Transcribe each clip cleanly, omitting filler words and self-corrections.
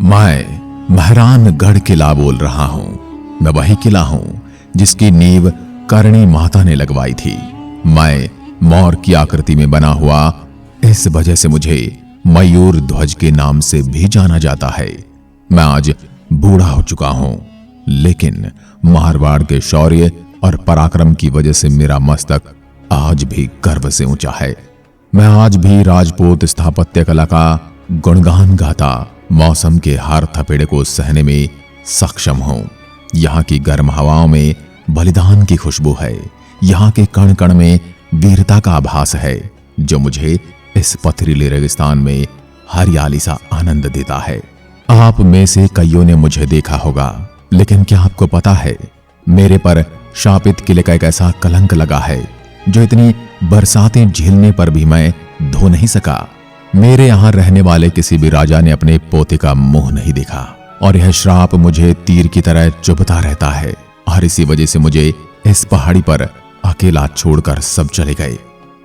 मैं मेहरानगढ़ किला बोल रहा हूं। मैं वही किला हूं जिसकी नींव करणी माता ने लगवाई थी। मैं मोर की आकृति में बना हुआ, इस वजह से मुझे मयूर ध्वज के नाम से भी जाना जाता है। मैं आज बूढ़ा हो चुका हूं, लेकिन मारवाड़ के शौर्य और पराक्रम की वजह से मेरा मस्तक आज भी गर्व से ऊंचा है। मैं आज भी राजपूत स्थापत्य कला का गुणगान गाता मौसम के हर थपेड़े को सहने में सक्षम हूं। यहाँ की गर्म हवाओं में बलिदान की खुशबू है। यहाँ के कण कण में वीरता का आभास है, जो मुझे इस पथरीले रेगिस्तान में हरियाली सा आनंद देता है। आप में से कईयों ने मुझे देखा होगा, लेकिन क्या आपको पता है मेरे पर शापित किले का एक ऐसा कलंक लगा है जो इतनी बरसातें झेलने पर भी मैं धो नहीं सका। मेरे यहां रहने वाले किसी भी राजा ने अपने पोते का मुंह नहीं देखा, और यह श्राप मुझे तीर की तरह चुभता रहता है। और इसी वजह से मुझे इस पहाड़ी पर अकेला छोड़कर सब चले गए।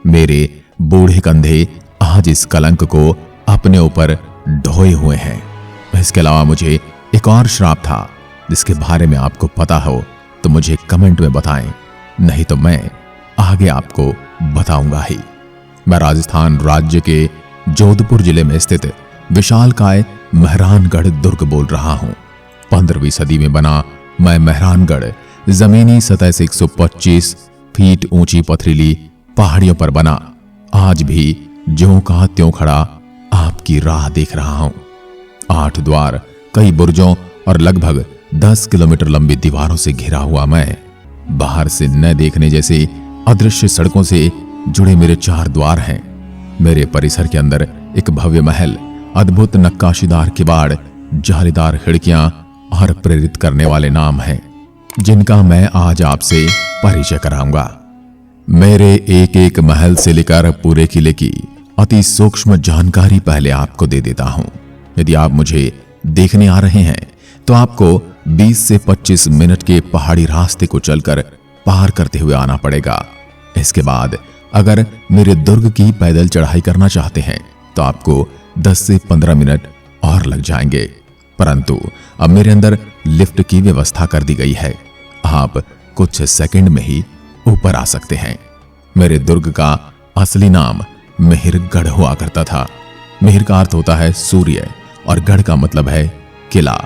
मेरे बूढ़े कंधे आज इस कलंक को अपने ऊपर ढोए हुए हैं। इसके अलावा मुझे एक और श्राप था, जिसके बारे में आपको पता हो तो मुझे कमेंट में बताएं, नहीं तो मैं आगे आपको बताऊंगा ही। मैं राजस्थान राज्य के जोधपुर जिले में स्थित विशालकाय मेहरानगढ़ दुर्ग बोल रहा हूं। 15वीं सदी में बना मैं मेहरानगढ़ जमीनी सतह से 125 फीट ऊंची पथरीली पहाड़ियों पर बना आज भी ज्यों का त्यों खड़ा आपकी राह देख रहा हूं। 8 द्वार, कई बुर्जों और लगभग 10 किलोमीटर लंबी दीवारों से घिरा हुआ मैं, बाहर से न देखने जैसे अदृश्य सड़कों से जुड़े मेरे 4 द्वार हैं। मेरे परिसर के अंदर एक भव्य महल, अद्भुत नक्काशीदार किवाड़, जालीदार खिड़कियां और प्रेरित करने वाले नाम हैं, जिनका मैं आज आपसे परिचय कराऊंगा। मेरे एक एक महल से लेकर पूरे किले की अति सूक्ष्म जानकारी पहले आपको दे देता हूं। यदि आप मुझे देखने आ रहे हैं तो आपको 20 से 25 मिनट के पहाड़ी रास्ते को चलकर पार करते हुए आना पड़ेगा। इसके बाद अगर मेरे दुर्ग की पैदल चढ़ाई करना चाहते हैं तो आपको 10 से 15 मिनट और लग जाएंगे, परंतु अब मेरे अंदर लिफ्ट की व्यवस्था कर दी गई है। आप कुछ सेकंड में ही ऊपर आ सकते हैं। मेरे दुर्ग का असली नाम मेहरगढ़ हुआ करता था। मेहर का अर्थ होता है सूर्य और गढ़ का मतलब है किला।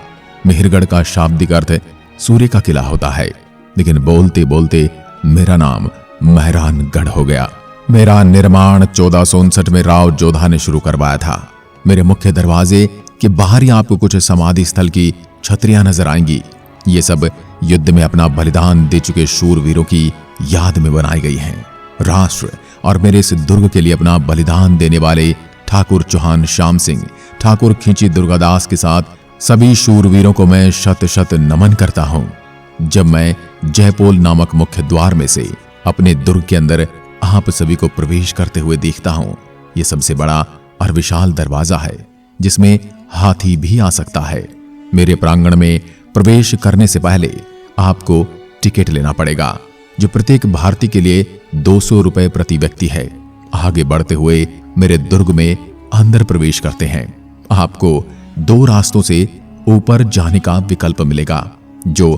मेहरगढ़ का शाब्दिक अर्थ सूर्य का किला होता है, लेकिन बोलते बोलते मेरा नाम मेहरानगढ़ हो गया। मेरा निर्माण 1459 में राव जोधा ने शुरू करवाया था। मेरे मुख्य दरवाजे के बाहर ही आपको कुछ समाधि स्थल की छतरियां नजर आएंगी। ये सब युद्ध में अपना बलिदान दे चुके शूरवीरों की याद में बनाई गई हैं। राष्ट्र और मेरे इस दुर्ग के लिए अपना बलिदान देने वाले ठाकुर चौहान श्याम सिंह, ठाकुर खींची दुर्गादास के साथ सभी शूरवीरों को मैं शत शत नमन करता हूं। जब मैं जयपोल नामक मुख्य द्वार में से अपने दुर्ग के अंदर आप सभी को प्रवेश करते हुए देखता हूं, यह सबसे बड़ा और विशाल दरवाजा है, जिसमें हाथी भी आ सकता है। मेरे प्रांगण में प्रवेश करने से पहले आपको टिकट लेना पड़ेगा, जो प्रत्येक भारतीय के लिए 200 रुपए प्रति व्यक्ति है। आगे बढ़ते हुए मेरे दुर्ग में अंदर प्रवेश करते हैं आपको 2 रास्तों से ऊपर जाने का विकल्प मिलेगा। जो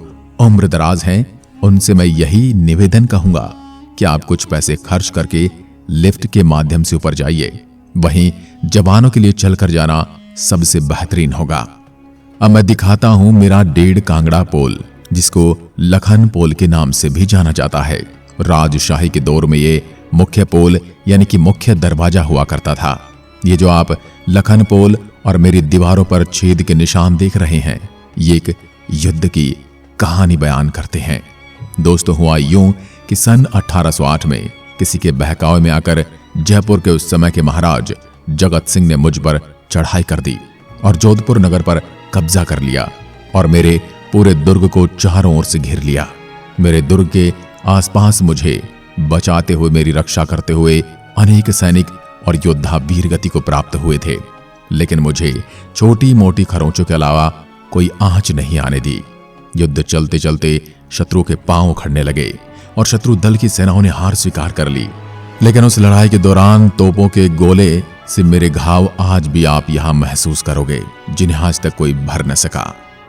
उम्रदराज हैं उनसे मैं यही निवेदन कहूंगा कि आप कुछ पैसे खर्च करके लिफ्ट के माध्यम से ऊपर जाइए। वहीं जवानों के लिए चलकर जाना सबसे बेहतरीन होगा। अब मैं दिखाता हूं मेरा 1.5 कांगड़ा पोल, जिसको लखन पोल के नाम से भी जाना जाता है। राजशाही के दौर में ये मुख्य पोल यानी कि मुख्य दरवाजा हुआ करता था। ये जो आप लखन पोल और मेरी दीवारों पर छेद के निशान देख रहे हैं, ये एक युद्ध की कहानी बयान करते हैं। दोस्तों, हुआ यूं कि सन 1808 में किसी के बहकावे में आकर जयपुर के उस समय के महाराज जगत सिंह ने मुझ पर चढ़ाई कर दी और जोधपुर नगर पर कब्जा कर लिया और मेरे पूरे दुर्ग को चारों ओर से घेर लिया। मेरे दुर्ग के आसपास मुझे बचाते हुए, मेरी रक्षा करते हुए अनेक सैनिक और योद्धा वीरगति को प्राप्त हुए थे, लेकिन मुझे छोटी मोटी खरोंचों के अलावा कोई आंच नहीं आने दी। युद्ध चलते चलते शत्रु के पांव उखड़ने लगे और शत्रु दल की सेनाओं ने हार स्वीकार कर ली। लेकिन उस लड़ाई के दौरान तोपों के गोले से मेरे घाव आज भी आप यहां महसूस करोगे, जिन्हें आज तक कोई भर न सका।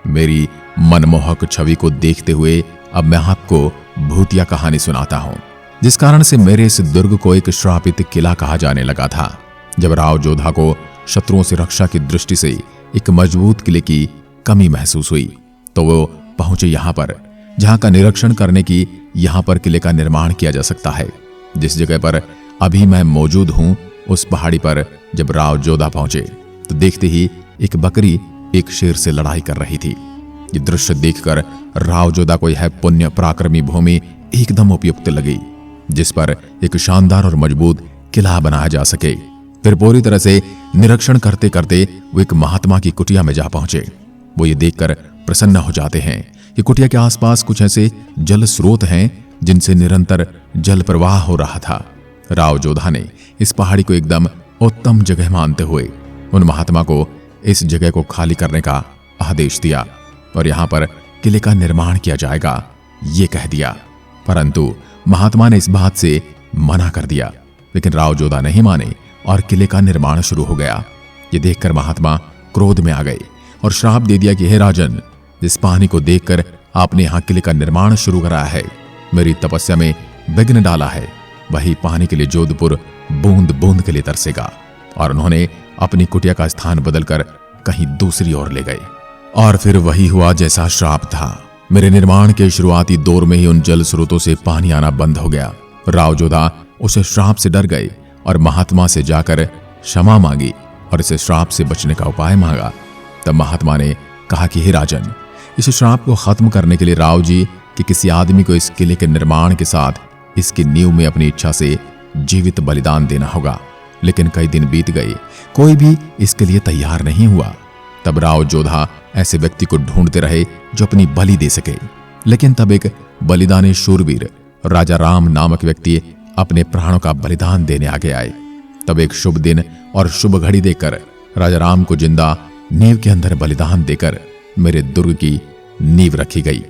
मेरी मनमोहक छवि को देखते हुए अब मैं आपको भूतिया कहानी सुनाता हूं, जिस कारण से मेरे इस दुर्ग को एक श्रापित किला कहा जाने लगा था। जब राव जोधा को शत्रुओं से रक्षा की दृष्टि से एक मजबूत किले की कमी महसूस हुई, तो वो पहुंचे यहां पर, जहां का निरीक्षण करने की यहां पर किले का निर्माण किया जा सकता है। जिस जगह पर अभी मैं मौजूद हूं, उस पहाड़ी पर जब राव जोधा पहुंचे तो देखते ही एक बकरी एक शेर से लड़ाई कर रही थी। ये दृश्य देखकर राव जोधा को यह पुण्य पराक्रमी भूमि एकदम उपयुक्त लगी, जिस पर एक शानदार और मजबूत किला बनाया जा सके। फिर पूरी तरह से निरीक्षण करते करते वो एक महात्मा की कुटिया में जा पहुंचे। वो ये देखकर प्रसन्न हो जाते हैं कि कुटिया के आसपास कुछ ऐसे जल स्रोत हैं जिनसे निरंतर जल प्रवाह हो रहा था। राव जोधा ने इस पहाड़ी को एकदम उत्तम जगह मानते हुए उन महात्मा को इस जगह को खाली करने का आदेश दिया और यहां पर किले का निर्माण किया जाएगा, ये कह दिया। परंतु महात्मा ने इस बात से मना कर दिया, लेकिन राव जोधा नहीं माने और किले का निर्माण शुरू हो गया। ये देखकर महात्मा क्रोध में आ गए और श्राप दे दिया कि हे राजन, जिस पानी को देखकर आपने यहां किले का निर्माण शुरू करा है, मेरी तपस्या में विघ्न डाला है, वही पानी के लिए जोधपुर बूंद बूंद के लिए तरसेगा। और उन्होंने अपनी कुटिया का स्थान बदलकर कहीं दूसरी ओर ले गए। और फिर वही हुआ जैसा श्राप था। मेरे निर्माण के शुरुआती दौर में ही उन जल स्रोतों से पानी आना बंद हो गया। राव जोधा उस श्राप से डर गए और महात्मा से जाकर क्षमा मांगी और इस श्राप से बचने का उपाय मांगा। तब महात्मा ने कहा कि हे राजन, इस श्राप को खत्म करने के लिए राव जी कि किसी आदमी को इस किले के निर्माण के साथ इसकी नींव में अपनी इच्छा से जीवित बलिदान देना होगा। लेकिन कई दिन बीत गए, कोई भी इसके लिए तैयार नहीं हुआ। तब राव जोधा ऐसे व्यक्ति को ढूंढते रहे जो अपनी बलि दे सके। लेकिन तब एक बलिदानी शूरवीर राजा राम नामक व्यक्ति अपने प्राणों का बलिदान देने आगे आए। तब एक शुभ दिन और शुभ घड़ी देखकर राजा राम को जिंदा नींव के अंदर बलिदान देकर मेरे दुर्ग की नींव रखी गई।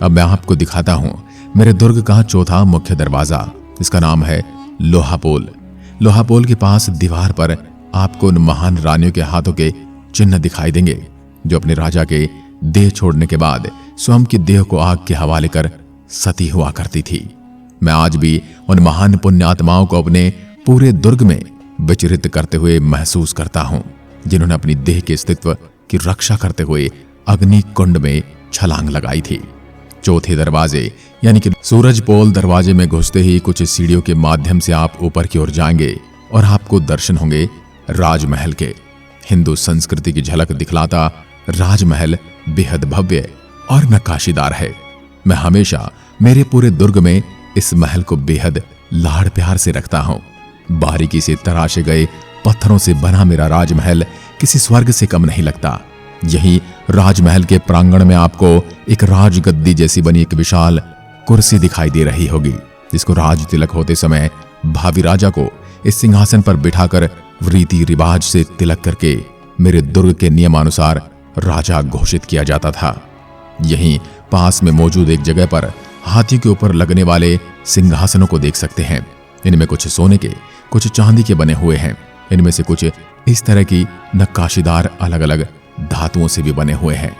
अब मैं आपको दिखाता हूं मेरे दुर्ग का चौथा मुख्य दरवाजा, इसका नाम है लोहापोल। लोहापोल के पास दीवार पर आपको उन महान रानियों के हाथों के चिन्ह दिखाई देंगे जो अपने राजा के देह छोड़ने के बाद स्वयं की देह को आग के हवाले कर सती हुआ करती थी। मैं आज भी उन महान पुण्यात्माओं को अपने पूरे दुर्ग में विचरित करते हुए महसूस करता हूं, जिन्होंने अपनी देह के अस्तित्व की रक्षा करते हुए अग्नि कुंड में छलांग लगाई थी। चौथे दरवाजे यानी कि सूरजपोल दरवाजे में घुसते ही कुछ सीढ़ियों के माध्यम से आप ऊपर की ओर जाएंगे और आपको दर्शन होंगे राजमहल के। हिंदू संस्कृति की झलक दिखलाता राजमहल बेहद भव्य और नक्काशीदार है। मैं हमेशा मेरे पूरे दुर्ग में इस महल को बेहद लाड़ प्यार से रखता हूं। बारीकी से तराशे गए पत्थरों से बना मेरा राजमहल किसी स्वर्ग से कम नहीं लगता। यही राजमहल के प्रांगण में आपको एक राजगद्दी जैसी बनी एक विशाल कुर्सी दिखाई दे रही होगी, जिसको राज तिलक होते समय भावी राजा को इस सिंहासन पर बिठाकर रीति रिवाज से तिलक करके मेरे दुर्ग के नियमानुसार राजा घोषित किया जाता था। यहीं पास में मौजूद एक जगह पर हाथी के ऊपर लगने वाले सिंहासनों को देख सकते हैं। इनमें कुछ सोने के, कुछ चांदी के बने हुए हैं। इनमें से कुछ इस तरह की नक्काशीदार अलग अलग धातुओं से भी बने हुए हैं।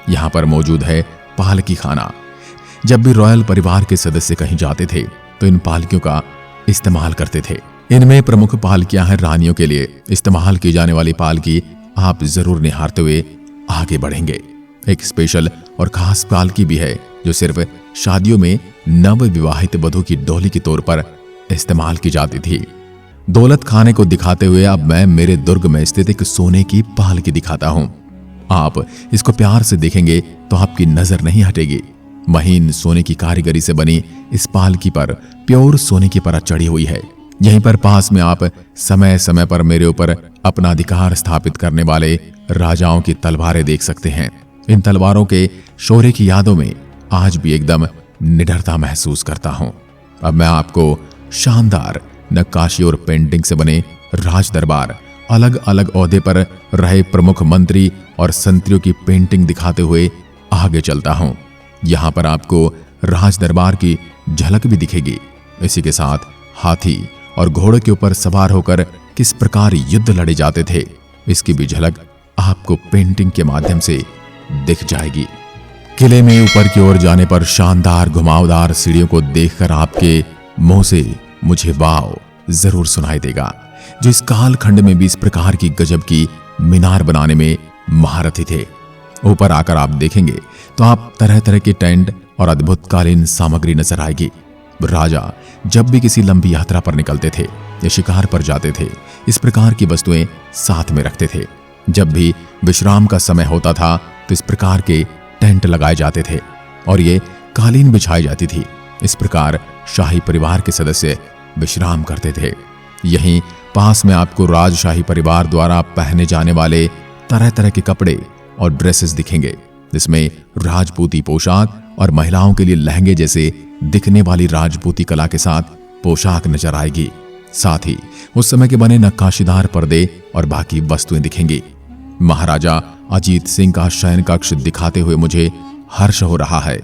यहाँ पर मौजूद है पालकी खाना। जब भी रॉयल परिवार के सदस्य कहीं जाते थे तो इन पालकियों का इस्तेमाल करते थे। इनमें प्रमुख पालकियां हैं रानियों के लिए इस्तेमाल की जाने वाली पालकी आप जरूर निहारते हुए आगे बढ़ेंगे। एक स्पेशल और खास पालकी भी है जो सिर्फ शादियों में नव विवाहित वधू की डोली के तौर पर इस्तेमाल की जाती थी। दौलत खाने को दिखाते हुए अब मैं मेरे दुर्ग में स्थित एक सोने की पालकी दिखाता हूं। आप इसको प्यार से देखेंगे तो आपकी नजर नहीं हटेगी। महीन सोने की कारीगरी से बनी इस पालकी पर प्योर सोने की परत चढ़ी हुई है। यहीं पर पास में आप समय समय पर मेरे ऊपर अपना अधिकार स्थापित करने वाले राजाओं की तलवारें देख सकते हैं। इन तलवारों के शौर्य की यादों में आज भी एकदम निडरता महसूस करता हूं। अब मैं आपको शानदार नक्काशी और पेंटिंग से बने राज दरबार, अलग अलग ओहदे पर रहे प्रमुख मंत्री और संतरियों की पेंटिंग दिखाते हुए आगे चलता हूं। यहां पर आपको राज दरबार की झलक भी दिखेगी। इसी के साथ हाथी और घोड़े के ऊपर सवार होकर किस प्रकार युद्ध लड़े जाते थे, इसकी भी झलक आपको पेंटिंग के माध्यम से दिख जाएगी। किले में ऊपर की ओर जाने पर शानदार घुमावदार सीढ़ियों को देखकर आपके मुंह से मुझे वाव जरूर सुनाई देगा, जो इस कालखंड में भी इस प्रकार की गजब की मीनार बनाने में महारथी थे। ऊपर आकर आप देखेंगे तो आप तरह तरह के टेंट और अद्भुतकालीन सामग्री नजर आएगी। राजा जब भी किसी लंबी यात्रा पर निकलते थे या शिकार पर जाते थे, इस प्रकार की वस्तुएं साथ में रखते थे। जब भी विश्राम का समय होता था तो इस प्रकार के टेंट लगाए जाते थे और ये कालीन बिछाई जाती थी। इस प्रकार शाही परिवार के सदस्य विश्राम करते थे। यहीं पास में आपको राजशाही परिवार द्वारा पहने जाने वाले तरह तरह के कपड़े और ड्रेसेस दिखेंगे, जिसमें राजपूती पोशाक और महिलाओं के लिए लहंगे जैसे दिखने वाली राजपूती कला के साथ पोशाक नजर आएगी। साथ ही उस समय के बने नक्काशीदार पर्दे और बाकी वस्तुएं दिखेंगी। महाराजा अजीत सिंह का शयन कक्ष दिखाते हुए मुझे हर्ष हो रहा है,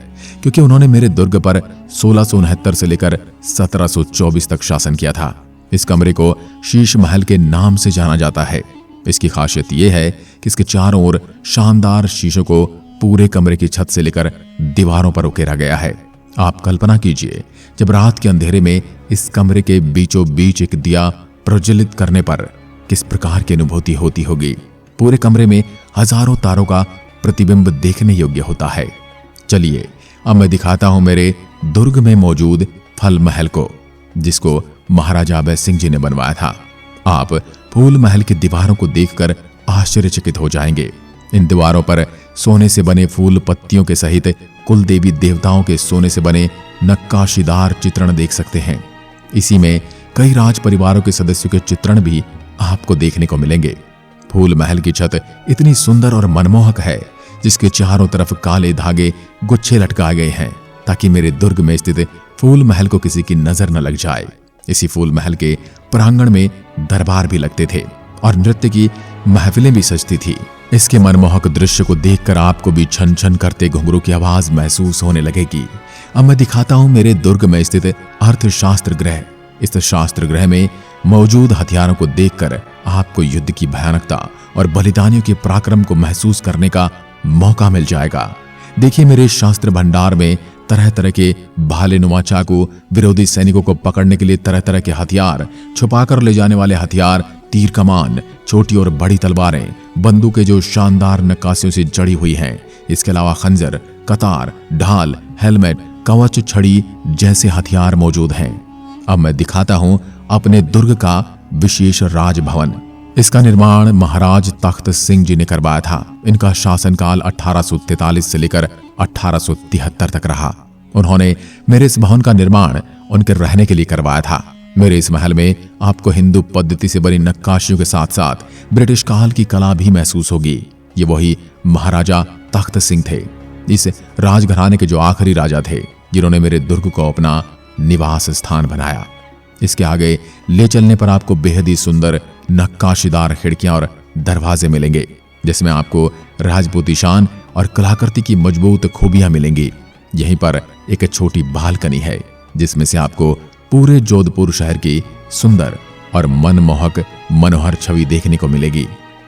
क्योंकि उन्होंने मेरे दुर्ग पर 1669 से लेकर 1724 तक शासन किया था। इस कमरे को शीश महल के नाम से जाना जाता है। इसकी खासियत यह है कि इसके चारों ओर शानदार शीशों को पूरे कमरे की छत से लेकर दीवारों पर उकेरा गया है। आप कल्पना कीजिए, जब रात के अंधेरे में इस कमरे के बीचों बीच एक दिया प्रज्वलित करने पर किस प्रकार की अनुभूति होती होगी। पूरे कमरे में हजारों तारों का प्रतिबिंब देखने योग्य होता है। चलिए अब मैं दिखाता हूं मेरे दुर्ग में मौजूद फल महल को, जिसको महाराजा अभय सिंह जी ने बनवाया था। आप फूल महल की दीवारों को देखकर आश्चर्यचकित हो जाएंगे। इन दीवारों पर सोने से बने फूल पत्तियों के सहित कुल देवी देवताओं के सोने से बने नक्काशीदार चित्रण देख सकते हैं। इसी में कई राज परिवारों के सदस्यों के चित्रण भी आपको देखने को मिलेंगे। फूल महल की छत इतनी सुंदर और मनमोहक है, जिसके चारों तरफ काले धागे गुच्छे लटकाए गए हैं, ताकि मेरे दुर्ग में स्थित फूल महल को किसी की नजर न लग जाए। इसी फूल महल के प्रांगण में दरबार भी लगते थे और नृत्य की महफिलें भी सजती थी। इसके मनमोहक दृश्य को देखकर आपको भी छन छन करते घुंघरू की आवाज महसूस होने लगेगी। अब मैं दिखाता हूं मेरे दुर्ग में स्थित अर्थशास्त्र गृह। इस शास्त्र गृह में मौजूद हथियारों को देखकर आपको युद्ध की भयानकता और बलिदानियों के पराक्रम को महसूस करने का मौका मिल जाएगा। देखिए, मेरे शास्त्र भंडार में तरह तरह के भाले नुमा चाकू, विरोधी सैनिकों को पकड़ने के लिए तरह तरह के हथियार, छुपाकर ले जाने वाले हथियार, तीर कमान, छोटी और बड़ी तलवारें, बंदूकें जो शानदार नक्काशियों से जड़ी हुई हैं। इसके अलावा खंजर, कतार, ढाल, हेलमेट, कवच, छड़ी जैसे हथियार मौजूद हैं। अब मैं दिखाता हूं अपने दुर्ग का विशेष राजभवन। इसका निर्माण महाराज तख्त सिंह जी ने करवाया था। इनका शासनकाल 1843 से लेकर 1873 तक रहा। उन्होंने मेरे इस भवन का निर्माण उनके रहने के लिए करवाया था। मेरे इस महल में आपको हिंदू पद्धति से बनी नक्काशियों के साथ साथ ब्रिटिश काल की कला भी महसूस होगी। ये वही महाराजा तख्त सिंह थे, इस राजघराने के जो आखिरी राजा थे, जिन्होंने मेरे दुर्ग को अपना निवास स्थान बनाया। इसके आगे ले चलने पर आपको बेहद ही सुंदर नक्काशीदार खिड़कियां और दरवाजे मिलेंगे, जिसमें आपको राजपूती शान और कलाकृति की मजबूत खूबियां मिलेंगी। यहीं पर एक छोटी बालकनी है, जिसमें से आपको पूरे जोधपुर शहर की सुंदर और मनमोहक मनोहर छवि देखने को मिलेगी।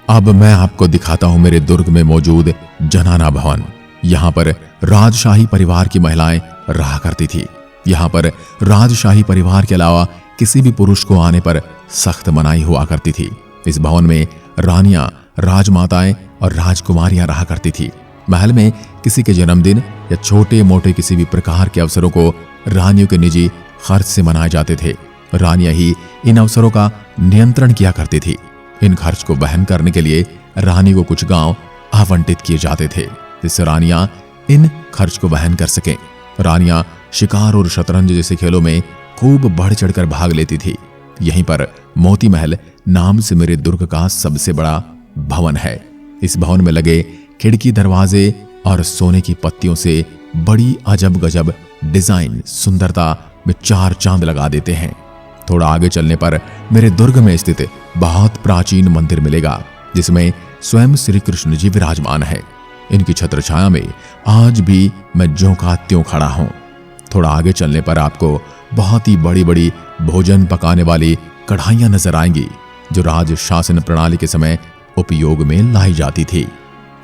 अब मैं आपको दिखाता हूं मेरे दुर्ग में मौजूद जनाना भवन। यहाँ पर राजशाही परिवार की महिलाएं रहा करती थी। यहाँ पर राजशाही परिवार के अलावा किसी भी पुरुष को आने पर सख्त मनाही हुआ करती थी। इस भवन में रानियां, राजमाताएं और राजकुमारियां रहा करती थी। महल में किसी के जन्मदिन या छोटे मोटे किसी भी प्रकार के अवसरों को रानियों के निजी खर्च से मनाए जाते थे। रानियां ही इन अवसरों का नियंत्रण किया करती थी। इन खर्च को वहन करने के लिए रानी को कुछ गांव आवंटित किए जाते थे, जिससे रानियां इन खर्च को वहन कर सकें। रानियां शिकार और शतरंज जैसे खेलों में खूब बढ़ चढ़कर भाग लेती थी। यहीं पर मोती महल नाम से मेरे दुर्ग का सबसे बड़ा भवन है। इस भवन में लगे खिड़की, दरवाजे और सोने की पत्तियों से बड़ी अजब गजब डिजाइन सुंदरता में चार चांद लगा देते हैं। थोड़ा आगे चलने पर मेरे दुर्ग में स्थित बहुत प्राचीन मंदिर मिलेगा, जिसमें स्वयं श्री कृष्ण जी विराजमान है। इनकी छत्र छाया में आज भी मैं ज्यों का त्यों खड़ा हूं। थोड़ा आगे चलने पर आपको बहुत ही बड़ी बड़ी भोजन पकाने वाली कढ़ाइयां नजर आएंगी। जो राज शासन प्रणाली के समय उपयोग में लाई जाती थी।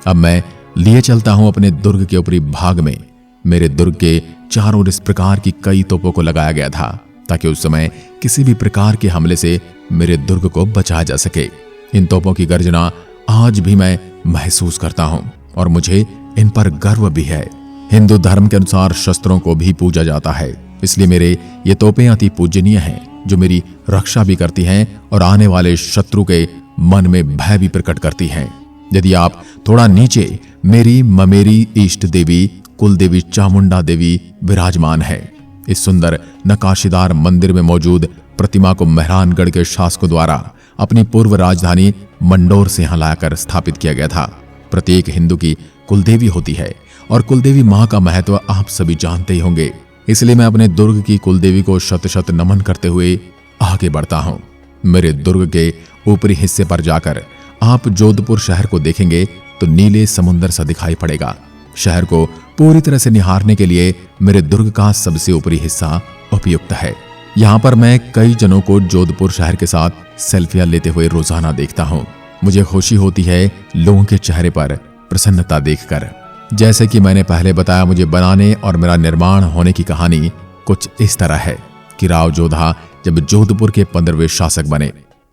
अब मैं लिए चलता हूं अपने दुर्ग के ऊपरी भाग में। मेरे दुर्ग के चारों ओर इस प्रकार की कई तोपों को लगाया गया था ताकि उस समय किसी भी प्रकार के हमले से मेरे दुर्ग को बचाया जा सके। इन तोपों की गर्जना आज भी मैं महसूस करता हूं और मुझे इन पर गर्व भी है। हिंदू धर्म के अनुसार शस्त्रों को भी पूजा जाता है, इसलिए मेरे ये तोपें अति पूजनीय हैं, जो मेरी रक्षा भी करती हैं और आने वाले शत्रु के मन में भय भी प्रकट करती हैं। यदि आप थोड़ा नीचे मेरी ममेरी इष्ट देवी कुल देवी चामुंडा देवी विराजमान है। इस सुंदर नकाशीदार मंदिर में मौजूद प्रतिमा को मेहरानगढ़ के शासकों द्वारा अपनी पूर्व राजधानी मंडोर से यहां लाकर स्थापित किया गया था। प्रत्येक हिंदू की कुलदेवी होती है और कुलदेवी मां का महत्व आप सभी जानते ही होंगे, इसलिए मैं अपने दुर्ग की कुलदेवी को शत शत नमन करते हुए आगे बढ़ता हूं। मेरे दुर्ग के ऊपरी हिस्से पर जाकर आप जोधपुर शहर को देखेंगे तो नीले समुद्र सा दिखाई पड़ेगा। शहर को पूरी तरह से निहारने के लिए मेरे दुर्ग का सबसे ऊपरी हिस्सा उपयुक्त है। यहाँ पर मैं कई जनों को जोधपुर शहर के साथ सेल्फियां लेते हुए रोजाना देखता हूँ। मुझे खुशी होती है लोगों के चेहरे पर प्रसन्नता देखकर। जैसे कि मैंने पहले बताया, मुझे बनाने और मेरा निर्माण होने की कहानी कुछ इस तरह है कि राव जोधा जब जोधपुर के 15वें शासक बने,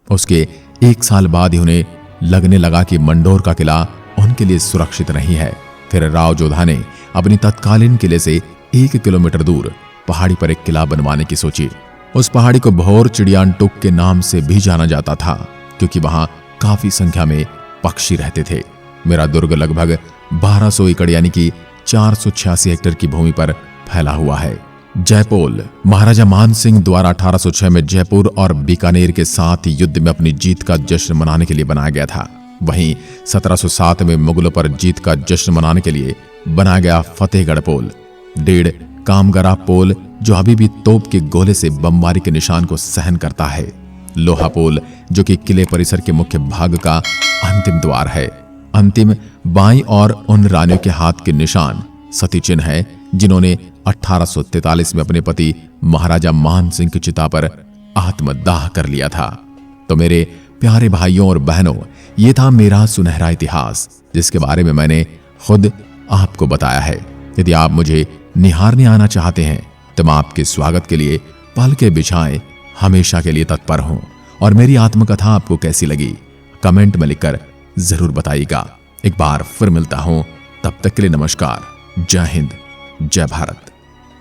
उसके 1 साल बाद ही उन्हें लगने लगा कि मंडोर का किला उनके लिए सुरक्षित नहीं है। फिर राव जोधा ने अपनी तत्कालीन किले से 1 किलोमीटर दूर पहाड़ी पर एक किला बनवाने की सोची। उस पहाड़ी को भोर चिड़ियानटुक के नाम से भी जाना जाता था, क्योंकि वहां काफी संख्या में पक्षी रहते थे। मेरा दुर्ग लगभग 1200 एकड़ यानी कि 486 हेक्टेयर की भूमि पर फैला हुआ है। जयपोल महाराजा मान सिंह द्वारा 1806 में जयपुर और बीकानेर के साथ युद्ध में अपनी जीत का जश्न मनाने के लिए बनाया गया था। वहीं 1707 में मुगलों पर जीत का जश्न मनाने के लिए बनाया गया फतेहगढ़ पोल, 1.5 कामगरा पोल, जो अभी भी तोप के गोले से बमबारी के निशान को सहन करता है। लोहा पोल, जो कि किले परिसर के मुख्य भाग का अंतिम द्वार है। अंतिम बाईं और उन रानियों के हाथ के निशान सती चिन्ह है, जिन्होंने 1843 में अपने पति महाराजा मान सिंह की चिता पर आत्मदाह कर लिया था। तो मेरे प्यारे भाइयों और बहनों, ये था मेरा सुनहरा इतिहास, जिसके बारे में मैंने खुद आपको बताया है। यदि आप मुझे निहारने आना चाहते हैं तो मैं आपके स्वागत के लिए पलके बिछाए हमेशा के लिए तत्पर हूं। और मेरी आत्मकथा आपको कैसी लगी कमेंट में लिखकर जरूर बताइएगा। एक बार फिर मिलता हूं, तब तक के लिए नमस्कार। जय हिंद, जय भारत।